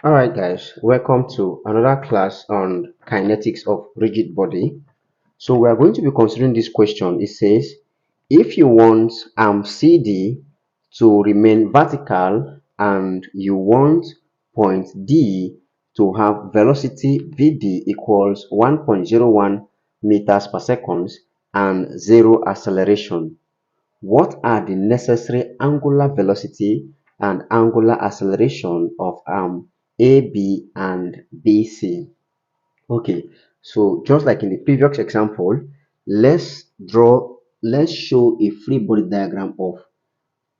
Alright guys, welcome to another class on kinetics of rigid body. So we are going to be considering this question. It says, if you want arm CD to remain vertical and you want point D to have velocity VD equals 1.01 meters per second and zero acceleration, what are the necessary angular velocity and angular acceleration of arm AB and BC? Okay, so just like in the previous example, let's show a free body diagram of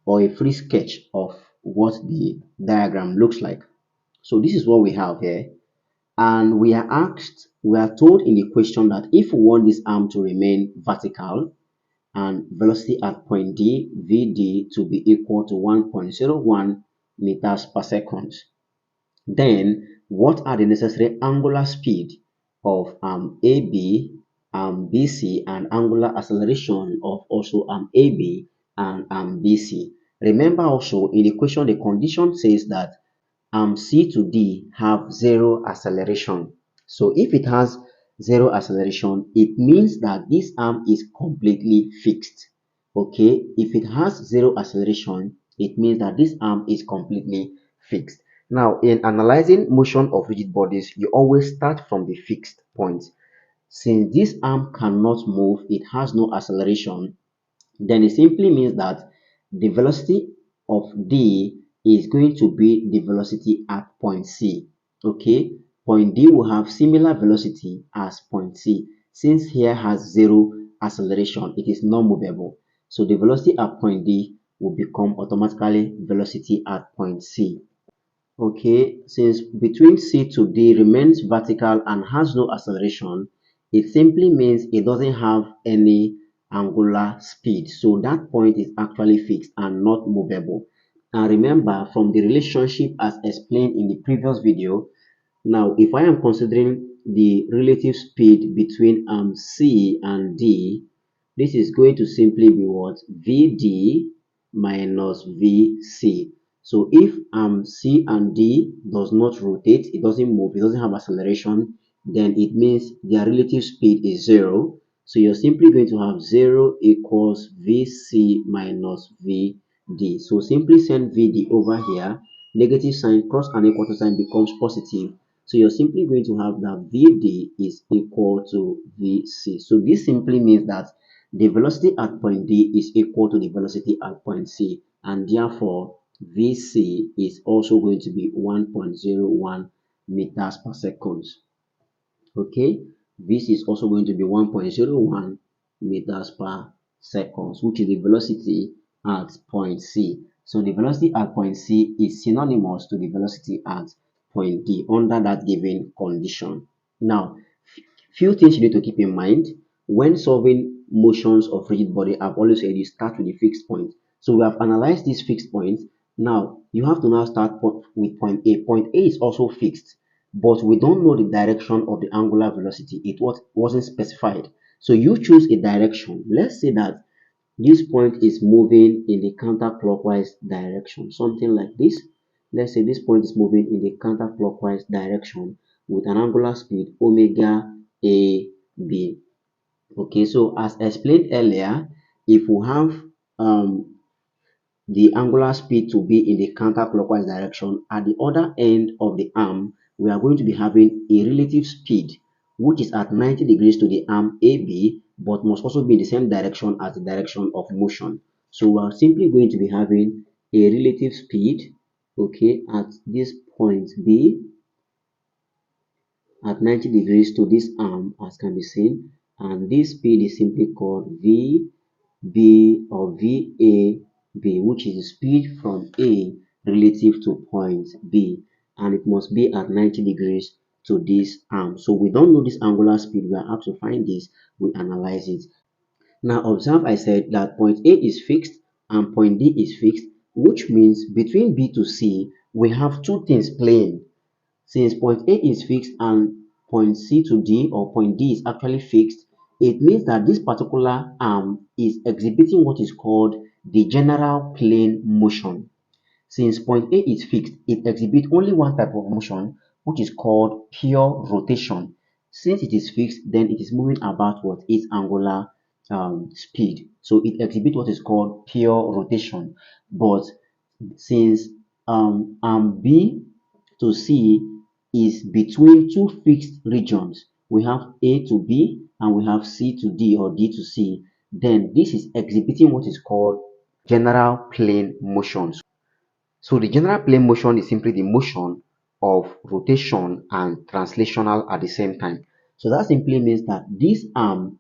or a free sketch of what the diagram looks like. So this is what we have here, and we are told in the question that if we want this arm to remain vertical, and velocity at point D, Vd, to be equal to 1.01 meters per second. Then, what are the necessary angular speed of AB, BC, and angular acceleration of also AB and BC? Remember also in the question, the condition says that C to D have zero acceleration. So if it has zero acceleration, it means that this arm is completely fixed. Okay, if it has zero acceleration, it means that this arm is completely fixed. Now, in analyzing motion of rigid bodies, you always start from the fixed point. Since this arm cannot move, it has no acceleration, then it simply means that the velocity of D is going to be the velocity at point C. Okay, point D will have similar velocity as point C. Since here has zero acceleration, it is non-movable. So the velocity at point D will become automatically velocity at point C. Okay, since between C to D remains vertical and has no acceleration, it simply means it doesn't have any angular speed. So that point is actually fixed and not movable. And remember from the relationship as explained in the previous video, now if I am considering the relative speed between C and D, this is going to simply be what? Vd minus Vc. So if C and D does not rotate, it doesn't move, it doesn't have acceleration, then it means their relative speed is zero. So you're simply going to have 0 equals Vc minus Vd. So simply send Vd over here, negative sign cross and equal to sign becomes positive. So you're simply going to have that Vd is equal to Vc. So this simply means that the velocity at point D is equal to the velocity at point C, and therefore Vc is also going to be 1.01 meters per second. Okay, this is also going to be 1.01 meters per second, which is the velocity at point C. So the velocity at point C is synonymous to the velocity at point D under that given condition. Now, few things you need to keep in mind when solving motions of rigid body. I've always said you start with the fixed point. So we have analyzed this fixed point. Now you have to now start with point A. Point A is also fixed, but we don't know the direction of the angular velocity. It wasn't specified. So you choose a direction. Let's say that this point is moving in the counterclockwise direction, something like this. Let's say this point is moving in the counterclockwise direction with an angular speed omega a b. Okay, so as explained earlier, if we have um, the angular speed to be in the counterclockwise direction, at the other end of the arm, we are going to be having a relative speed which is at 90 degrees to the arm AB, but must also be in the same direction as the direction of motion. So we are simply going to be having a relative speed, okay, at this point B at 90 degrees to this arm as can be seen, and this speed is simply called VB or VAB, which is the speed from A relative to point B, and it must be at 90 degrees to this arm. So we don't know this angular speed, we are asked to find this, we analyze it. Now observe I said that point A is fixed and point D is fixed, which means between B to C we have two things playing. Since point A is fixed and point C to D or point D is actually fixed, it means that this particular arm is exhibiting what is called the general plane motion. Since point A is fixed, it exhibits only one type of motion, which is called pure rotation. Since it is fixed, then it is moving about what its angular speed. So it exhibits what is called pure rotation. But since arm B to C is between two fixed regions, we have A to B and we have C to D or D to C, then this is exhibiting what is called general plane motion. So the general plane motion is simply the motion of rotation and translational at the same time. So that simply means that this arm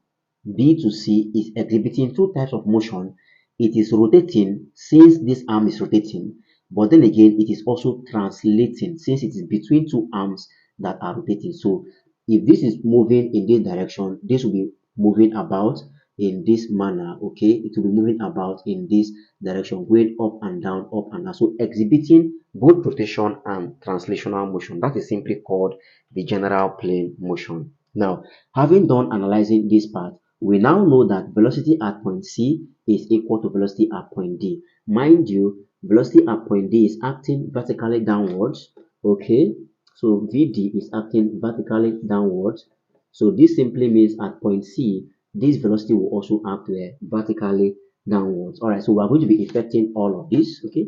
B to C is exhibiting two types of motion. It is rotating since this arm is rotating, but then again it is also translating since it is between two arms that are rotating. So if this is moving in this direction, this will be moving about in this manner. Okay, it will be moving about in this direction, going up and down, so exhibiting both rotation and translational motion. That is simply called the general plane motion. Now, having done analyzing this part, we now know that velocity at point C is equal to velocity at point D. Mind you, velocity at point D is acting vertically downwards. Okay, so VD is acting vertically downwards. So this simply means at point C, this velocity will also act there vertically downwards. All right, so we are going to be effecting all of this, okay,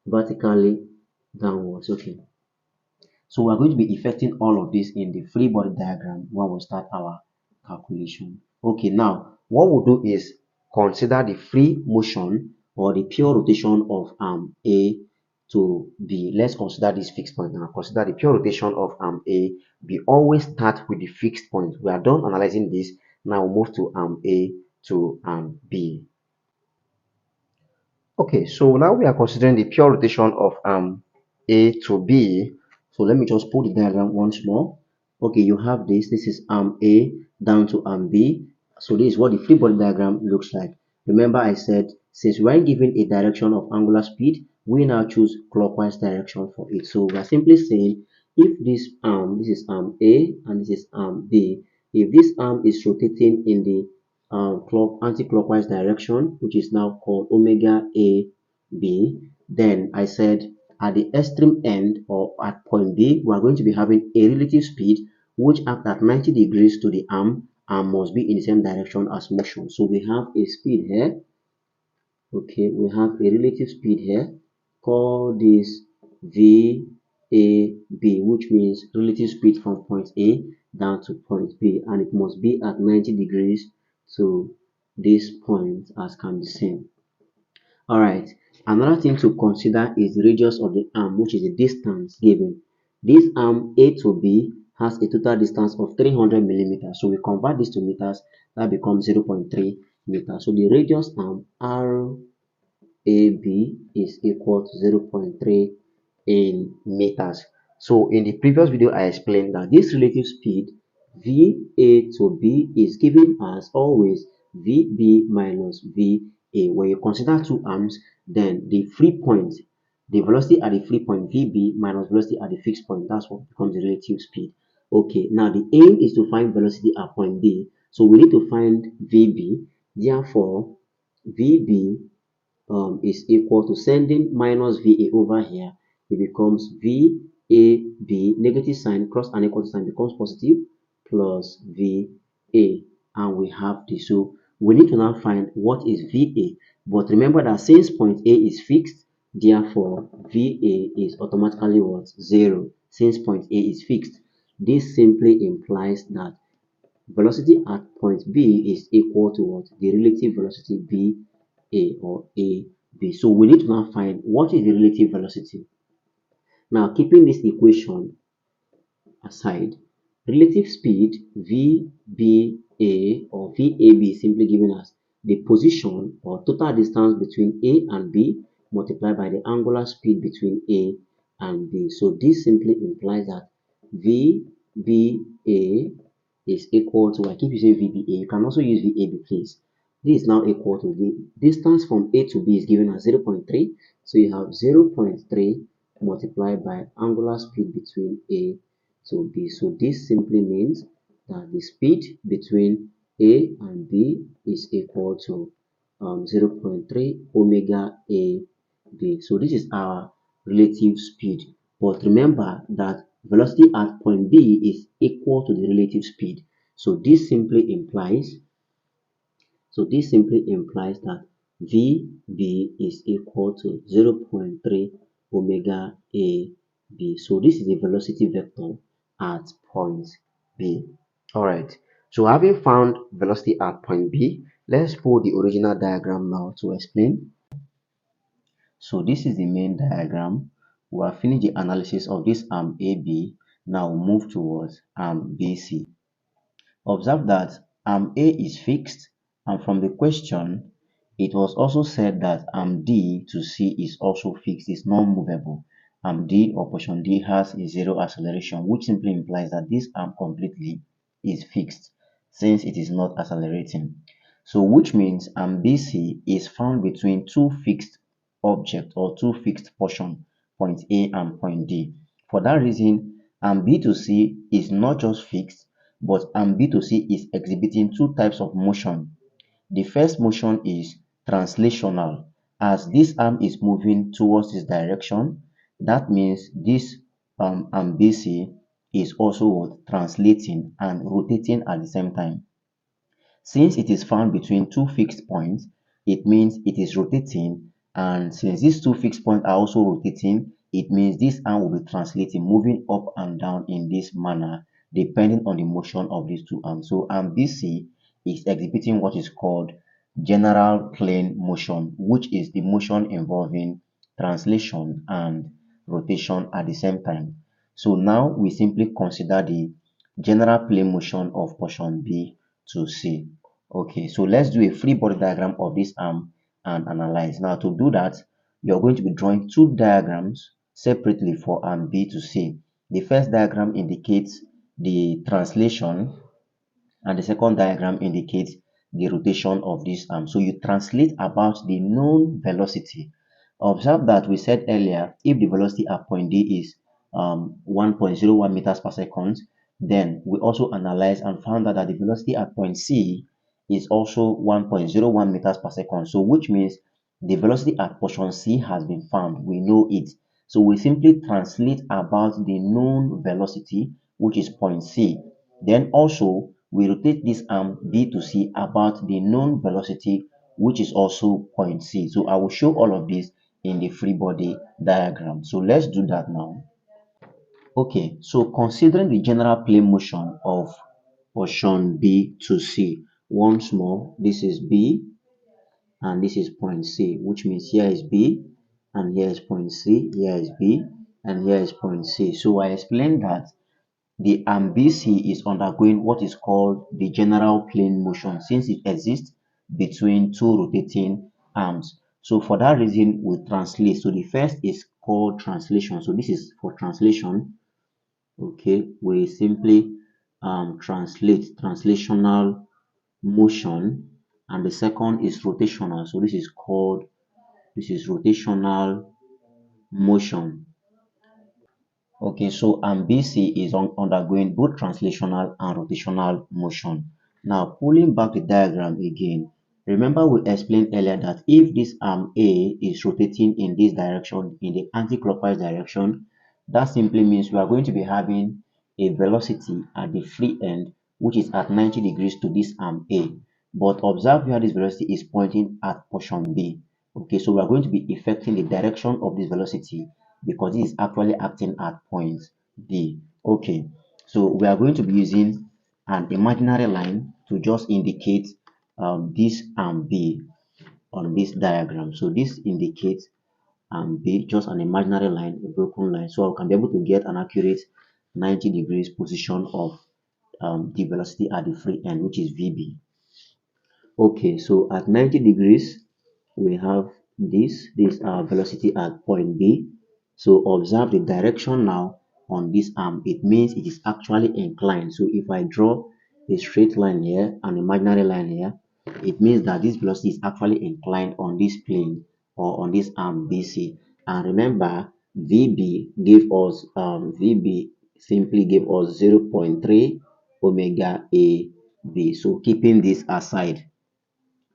vertically downwards. Okay, so we are going to be effecting all of this in the free body diagram when we start our calculation. Okay, now what we'll do is consider the free motion or the pure rotation of arm A to B. Let's consider this fixed point now. Consider the pure rotation of arm A. We always start with the fixed point. We are done analyzing this. Now we'll move to arm A to arm B. Okay, so now we are considering the pure rotation of A to B. So let me just put the diagram once more. Okay, you have this. This is arm A down to arm B. So this is what the free body diagram looks like. Remember I said since we are given a direction of angular speed, we now choose clockwise direction for it. So we are simply saying if this is arm A and this is arm B, if this arm is rotating in the anti-clockwise direction, which is now called omega A B, then I said at the extreme end or at point B, we are going to be having a relative speed which acts at 90 degrees to the arm and must be in the same direction as motion. So we have a speed here. Okay, we have a relative speed here. Call this VAB, which means relative speed from point A down to point B, and it must be at 90 degrees to this point as can be seen. All right, another thing to consider is the radius of the arm, which is the distance given. This arm A to B has a total distance of 300 millimeters. So we convert this to meters, that becomes 0.3 meters. So the radius arm R AB is equal to 0.3 in meters. So in the previous video, I explained that this relative speed VA to B is given as always VB minus VA. When you consider two arms, then the free point, the velocity at the free point VB minus velocity at the fixed point, that's what becomes the relative speed. Okay, now the aim is to find velocity at point B. So we need to find VB. Therefore, VB is equal to sending minus VA over here. It becomes VAB, negative sign, cross and equal sign becomes positive, plus VA. And we have this. So we need to now find what is VA. But remember that since point A is fixed, therefore VA is automatically what? 0. Since point A is fixed. This simply implies that velocity at point B is equal to what? The relative velocity B A or A B. So we need to now find what is the relative velocity. Now keeping this equation aside, relative speed VBA or VAB is simply given as the position or total distance between A and B multiplied by the angular speed between A and B. So this simply implies that VBA is equal to, I keep using VBA, you can also use VAB please. This is now equal to the distance from A to B is given as 0.3. So you have 0.3 multiplied by angular speed between A to B. So this simply means that the speed between A and B is equal to 0.3 omega A D. So this is our relative speed. But remember that velocity at point B is equal to the relative speed. So this simply implies that VB is equal to 0.3 omega AB. So this is the velocity vector at point B. Alright, so having found velocity at point B, let's pull the original diagram now to explain. So this is the main diagram. We have finished the analysis of this arm AB. Now we move towards arm BC. Observe that arm A is fixed, and from the question, it was also said that arm D to C is also fixed, is non-movable. Arm D or portion D has a zero acceleration, which simply implies that this arm completely is fixed since it is not accelerating. So which means arm BC is found between two fixed objects or two fixed portions, point A and point D. For that reason, arm B to C is not just fixed, but arm B to C is exhibiting two types of motion. The first motion is translational. As this arm is moving towards this direction, that means this arm BC is also what? Translating and rotating at the same time. Since it is found between two fixed points, it means it is rotating, and since these two fixed points are also rotating, it means this arm will be translating, moving up and down in this manner, depending on the motion of these two arms. So arm BC is exhibiting what is called general plane motion, which is the motion involving translation and rotation at the same time. So now we simply consider the general plane motion of portion B to C. Okay, so let's do a free body diagram of this arm and analyze. Now to do that, you're going to be drawing two diagrams separately for arm B to C. The first diagram indicates the translation and the second diagram indicates the rotation of this arm. So you translate about the known velocity. Observe that we said earlier, if the velocity at point D is 1.01 meters per second, then we also analyzed and found out that the velocity at point C is also 1.01 meters per second. So which means the velocity at portion C has been found. We know it. So we simply translate about the known velocity, which is point C. Then also we rotate this arm B to C about the known velocity, which is also point C. So I will show all of this in the free body diagram. So let's do that now. Okay, so considering the general plane motion of portion B to C, once more, this is B and this is point C, which means here is B and here is point C, here is B and here is point C. So I explained that the arm BC is undergoing what is called the general plane motion since it exists between two rotating arms. So for that reason, we translate. So the first is called translation. So this is for translation. Okay, we simply translate translational motion, and the second is rotational. So this is rotational motion. Okay, so BC is undergoing both translational and rotational motion. Now, pulling back the diagram again, remember we explained earlier that if this arm A is rotating in this direction, in the anti-clockwise direction, that simply means we are going to be having a velocity at the free end, which is at 90 degrees to this arm A. But observe where this velocity is pointing at portion B. Okay, so we are going to be affecting the direction of this velocity because it is actually acting at point B. Okay, so we are going to be using an imaginary line to just indicate this and B on this diagram. So this indicates B, just an imaginary line, a broken line, so I can be able to get an accurate 90 degrees position of the velocity at the free end, which is VB. Okay, so at 90 degrees, we have this velocity at point B. So observe the direction now on this arm. It means it is actually inclined. So if I draw a straight line here, an imaginary line here, it means that this velocity is actually inclined on this plane or on this arm BC. And remember, VB simply gave us 0.3 omega AB. So keeping this aside,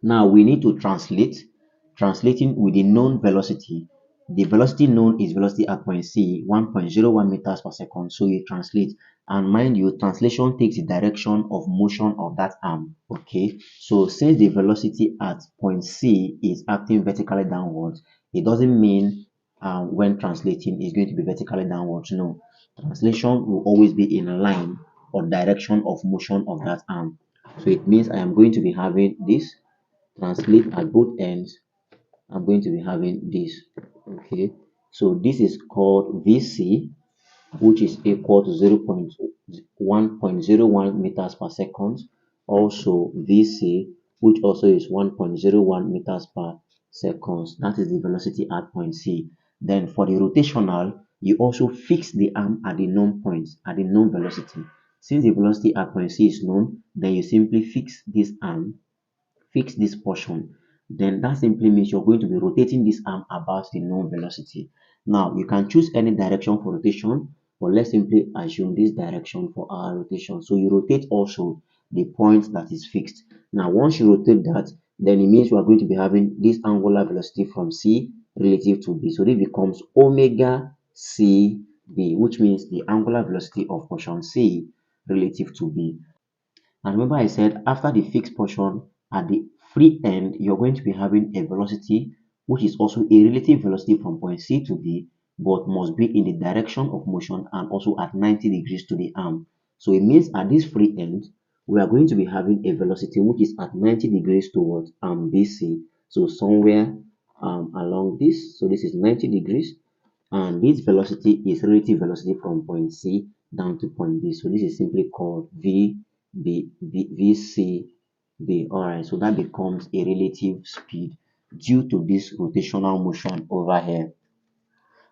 now we need to translating with the known velocity, the velocity known is velocity at point C, 1.01 meters per second. So you translate, and mind you, translation takes the direction of motion of that arm. Okay, so since the velocity at point C is acting vertically downwards, it doesn't mean when translating is going to be vertically downwards. No, translation will always be in line or direction of motion of that arm. So it means I am going to be having this translate at both ends. I'm going to be having this. Okay, so this is called VC, which is equal to 1.01 meters per second. Also VC, which also is 1.01 meters per second. That is the velocity at point C. Then for the rotational, you also fix the arm at the known points, at the known velocity. Since the velocity at point C is known, then you simply fix this arm, fix this portion, then that simply means you're going to be rotating this arm about the known velocity. Now you can choose any direction for rotation, but let's simply assume this direction for our rotation. So you rotate also the point that is fixed. Now once you rotate that, then it means you are going to be having this angular velocity from C relative to B. So this becomes omega C B, which means the angular velocity of portion C relative to B. And remember I said after the fixed portion at the free end, you're going to be having a velocity which is also a relative velocity from point C to B, but must be in the direction of motion and also at 90 degrees to the arm. So it means at this free end, we are going to be having a velocity which is at 90 degrees towards BC. So somewhere along this, so this is 90 degrees, and this velocity is relative velocity from point C down to point B. So this is simply called VCB. All right, so that becomes a relative speed due to this rotational motion over here.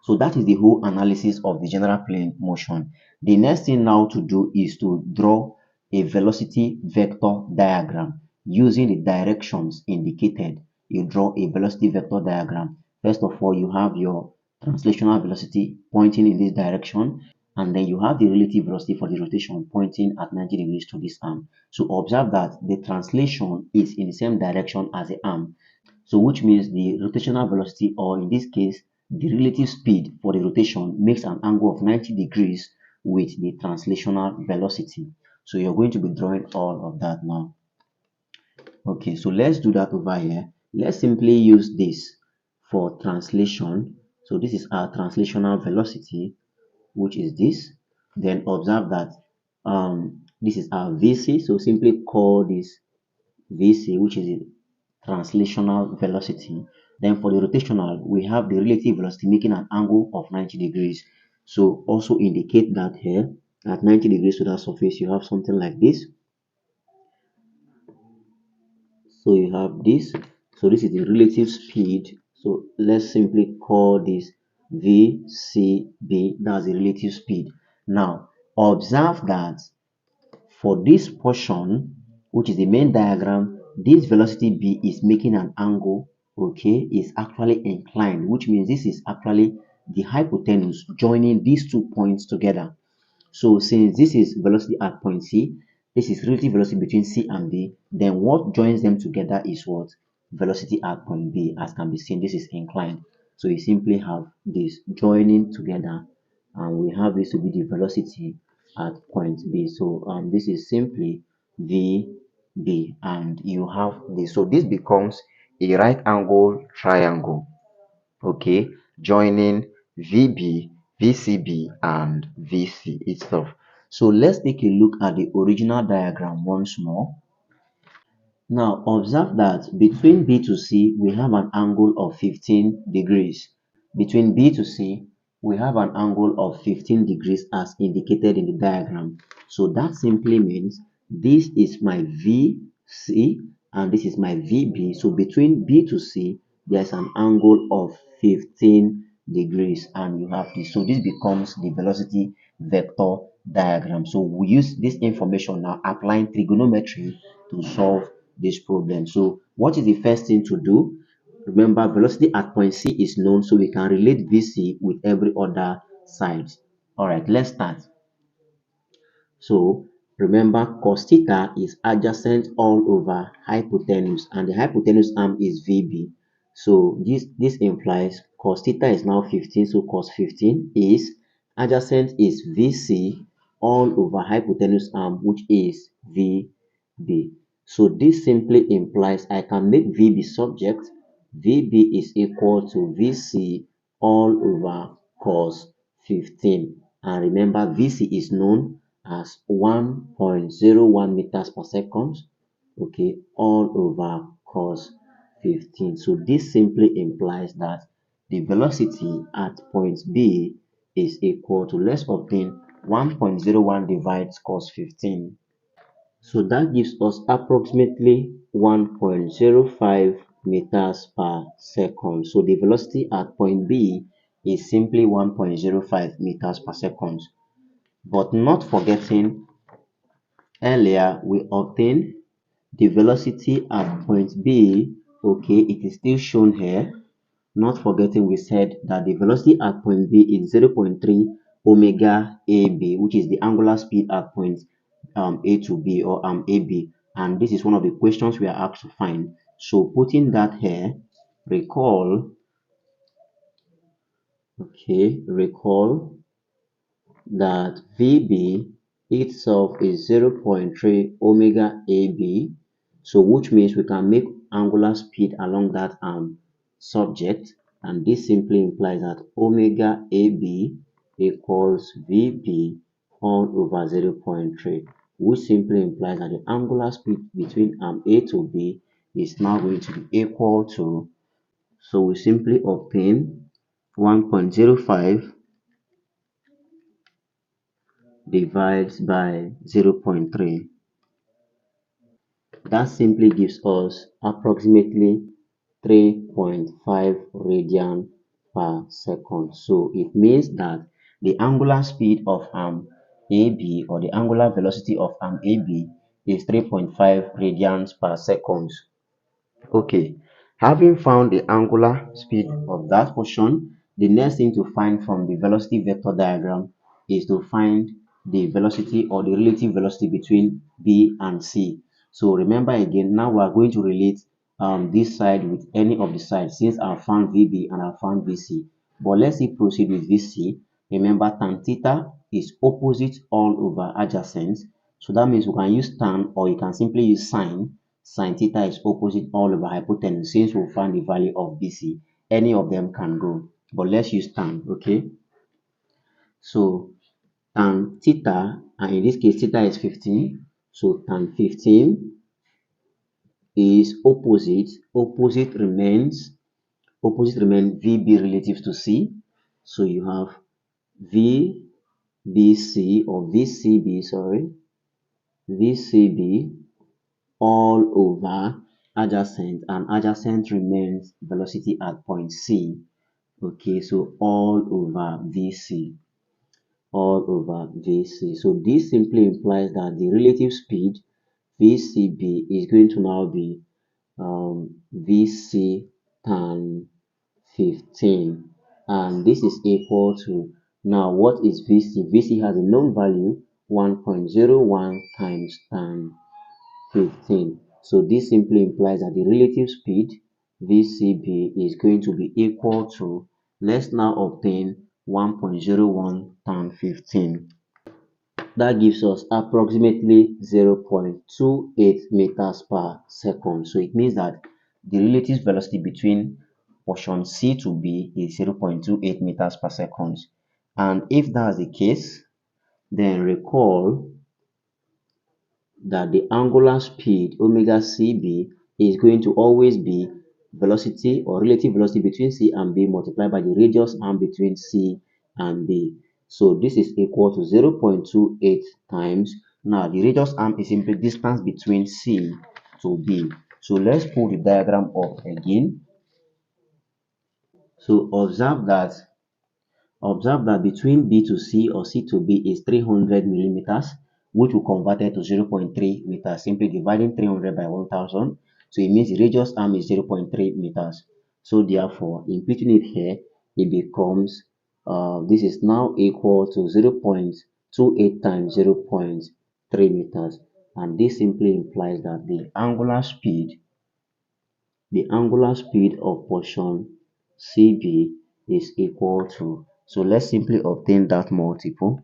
So that is the whole analysis of the general plane motion. The next thing now to do is to draw a velocity vector diagram using the directions indicated. You draw a velocity vector diagram. First of all, you have your translational velocity pointing in this direction, and then you have the relative velocity for the rotation pointing at 90 degrees to this arm. So observe that the translation is in the same direction as the arm, so which means the rotational velocity, or in this case the relative speed for the rotation, makes an angle of 90 degrees with the translational velocity. So you're going to be drawing all of that now. Okay, so let's do that over here. Let's simply use this for translation. So this is our translational velocity, which is this. Then observe that this is our VC, so simply call this VC, which is the translational velocity. Then for the rotational, we have the relative velocity making an angle of 90 degrees. So also indicate that here at 90 degrees to that surface, you have something like this. So you have this. So this is the relative speed. So let's simply call this VCB. That's the relative speed. Now observe that for this portion, which is the main diagram, this velocity B is making an angle, okay, is actually inclined, which means this is actually the hypotenuse joining these 2 points together. So since this is velocity at point C, this is relative velocity between C and B, then what joins them together is what? Velocity at point B. As can be seen, this is inclined. So you simply have this joining together, and we have this to be the velocity at point B. So this is simply VB, and you have this. So this becomes a right angle triangle, okay, joining VB, VCB, and VC itself. So let's take a look at the original diagram once more. Now observe that between B to C, we have an angle of 15 degrees. Between B to C, we have an angle of 15 degrees as indicated in the diagram. So that simply means this is my VC and this is my VB. So between B to C, there's an angle of 15 degrees, and you have this. So this becomes the velocity vector diagram. So we use this information now applying trigonometry to solve this problem. So what is the first thing to do? Remember, velocity at point C is known, so we can relate VC with every other side. All right, let's start. So remember, cos theta is adjacent all over hypotenuse, and the hypotenuse arm is VB. So this implies cos theta is now 15. So cos 15 is adjacent is VC all over hypotenuse arm, which is VB. So this simply implies I can make VB subject. VB is equal to VC all over cos 15. And remember, VC is known as 1.01 meters per second, okay, all over cos 15. So this simply implies that the velocity at point B is equal to, let's obtain 1.01 divides cos 15. So that gives us approximately 1.05 meters per second. So the velocity at point B is simply 1.05 meters per second. But not forgetting, earlier we obtained the velocity at point B. Okay, it is still shown here. Not forgetting, we said that the velocity at point B is 0.3 omega AB, which is the angular speed at point A to B, or AB. And this is one of the questions we are asked to find. So putting that here, recall, okay, recall that VB itself is 0.3 omega AB. So which means we can make angular speed along that subject, and this simply implies that omega AB equals VB all over 0.3, which simply implies that the angular speed between A to B is now going to be equal to, so we simply obtain 1.05 divides by 0.3. That simply gives us approximately 3.5 radian per second. So it means that the angular speed of arm AB, or the angular velocity of arm AB, is 3.5 radians per second. Okay, having found the angular speed of that portion, the next thing to find from the velocity vector diagram is to find the velocity, or the relative velocity, between B and C. So remember again, now we are going to relate this side with any of the sides, since I found VB and I found VC. But let's see, proceed with VC. Remember, tan theta is opposite all over adjacent. So that means we can use tan, or you can simply use sine. Sine theta is opposite all over hypotenuse. Since we found the value of BC, any of them can go. But let's use tan, okay? So tan theta, and in this case theta is 15. So tan 15 is opposite remains VB relative to C. So you have VBC, or VCB, sorry, VCB all over adjacent, and adjacent remains velocity at point C. Okay, so all over VC, all over VC. So this simply implies that the relative speed VCB is going to now be VC tan 15, and this is equal to, now what is VC? VC has a known value, 1.01 times tan 15. So this simply implies that the relative speed VCB is going to be equal to, let's now obtain 1.01 tan 15. That gives us approximately 0.28 meters per second. So it means that the relative velocity between portion C to B is 0.28 meters per second. And if that's the case, then recall that the angular speed omega CB is going to always be velocity, or relative velocity, between C and B multiplied by the radius arm between C and B. So this is equal to 0.28 times, now the radius arm is simply distance between C to B. So let's pull the diagram up again. So observe that between B to C, or C to B, is 300 millimeters, which will convert it to 0.3 meters, simply dividing 300 by 1000. So it means the radius arm is 0.3 meters. So therefore, in putting it here, it becomes, this is now equal to 0.28 times 0.3 meters. And this simply implies that the angular speed the angular speed of portion CB is equal to. So let's simply obtain that multiple.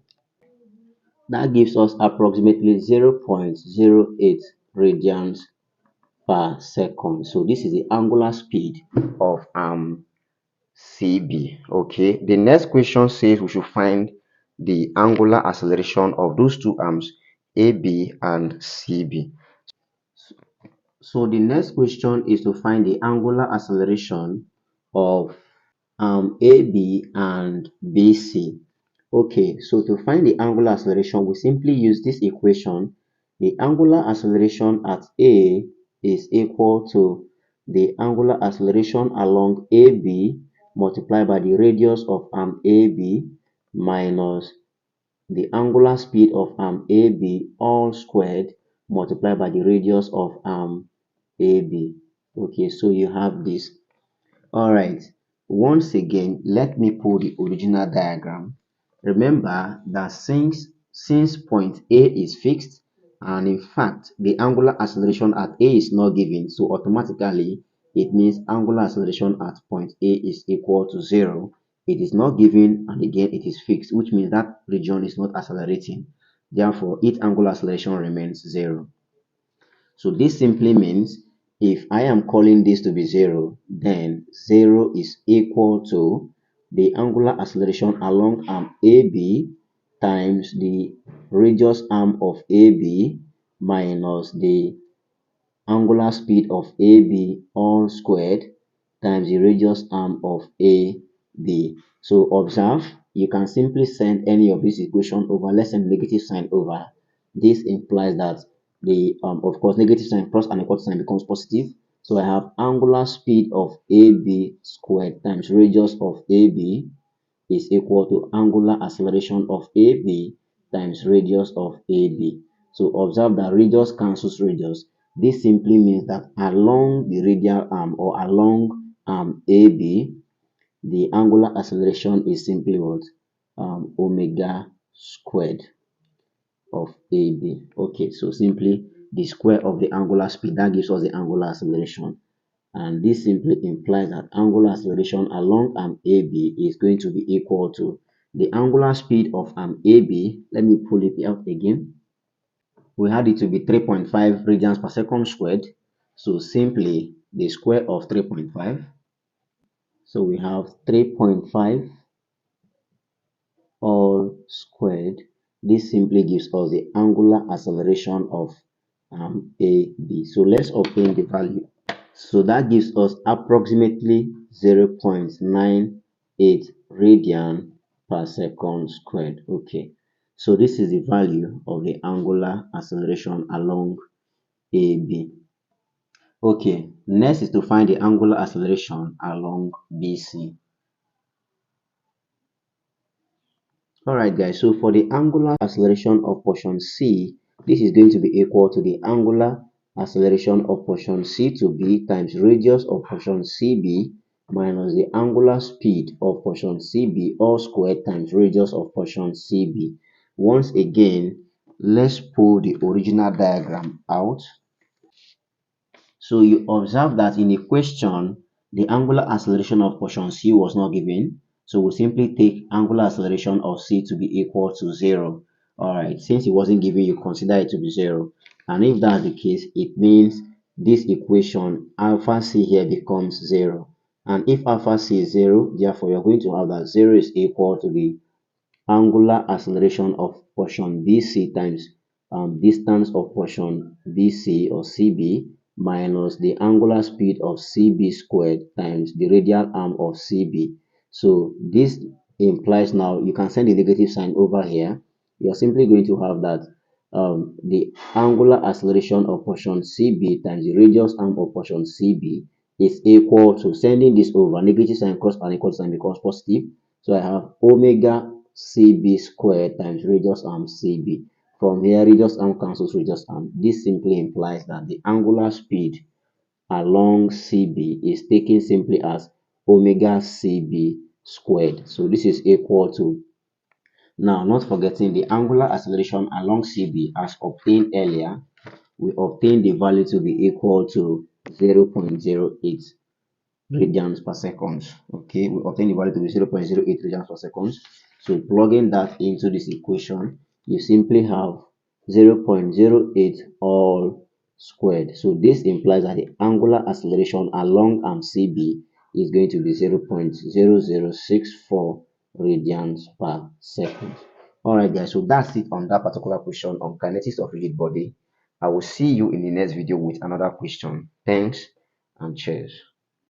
That gives us approximately 0.08 radians per second. So this is the angular speed of CB. Okay. The next question says we should find the angular acceleration of those two arms AB and CB. So the next question is to find the angular acceleration of AB and BC. Okay, so to find the angular acceleration, we simply use this equation. The angular acceleration at A is equal to the angular acceleration along AB multiplied by the radius of arm AB minus the angular speed of arm AB all squared multiplied by the radius of arm AB. Okay, so you have this. All right, once again, let me pull the original diagram. Remember that since point A is fixed, and in fact, the angular acceleration at A is not given, so automatically it means angular acceleration at point A is equal to 0. It is not given, and again, it is fixed, which means that region is not accelerating. Therefore, its angular acceleration remains 0. So this simply means if I am calling this to be 0, then 0 is equal to the angular acceleration along arm AB times the radius arm of AB minus the angular speed of AB all squared times the radius arm of AB. So observe, you can simply send any of this equation over. Let's send negative sign over. This implies that the of course negative sign plus and equal sign becomes positive. So I have angular speed of AB squared times radius of AB is equal to angular acceleration of AB times radius of AB. So observe that radius cancels radius. This simply means that along the radial arm or along AB, the angular acceleration is simply what? Omega squared of AB. Okay, so simply the square of the angular speed, that gives us the angular acceleration. And this simply implies that angular acceleration along arm AB is going to be equal to the angular speed of arm AB. Let me pull it out again. We had it to be 3.5 radians per second squared. So simply the square of 3.5. So we have 3.5 all squared. This simply gives us the angular acceleration of AB. So let's obtain the value. So that gives us approximately 0.98 radian per second squared. Okay, so this is the value of the angular acceleration along AB. Okay, next is to find the angular acceleration along BC. Alright guys, so for the angular acceleration of portion C, this is going to be equal to the angular acceleration of portion C to B times radius of portion CB minus the angular speed of portion CB all squared times radius of portion CB. Once again, let's pull the original diagram out. So you observe that in the question, the angular acceleration of portion C was not given. So we simply take angular acceleration of C to be equal to 0. Alright, since it wasn't given, you consider it to be 0. And if that's the case, it means this equation, alpha C here becomes 0. And if alpha C is 0, therefore you're going to have that 0 is equal to the angular acceleration of portion BC times distance of portion BC or CB minus the angular speed of CB squared times the radial arm of CB. So this implies now you can send the negative sign over here. You're simply going to have that the angular acceleration of portion CB times the radius arm of portion CB is equal to, sending this over, negative sign cross and equal sign becomes positive. So I have omega CB squared times radius arm CB. From here, radius arm cancels radius arm. This simply implies that the angular speed along CB is taken simply as omega CB squared. So this is equal to, now not forgetting the angular acceleration along CB as obtained earlier, we obtain the value to be equal to 0.08 radians per second. Okay, we obtain the value to be 0.08 radians per second. So plugging that into this equation, you simply have 0.08 all squared. So this implies that the angular acceleration along arm CB is going to be 0.0064 radians per second. All right, guys, so that's it on that particular question on kinetics of rigid body. I will see you in the next video with another question. Thanks and cheers.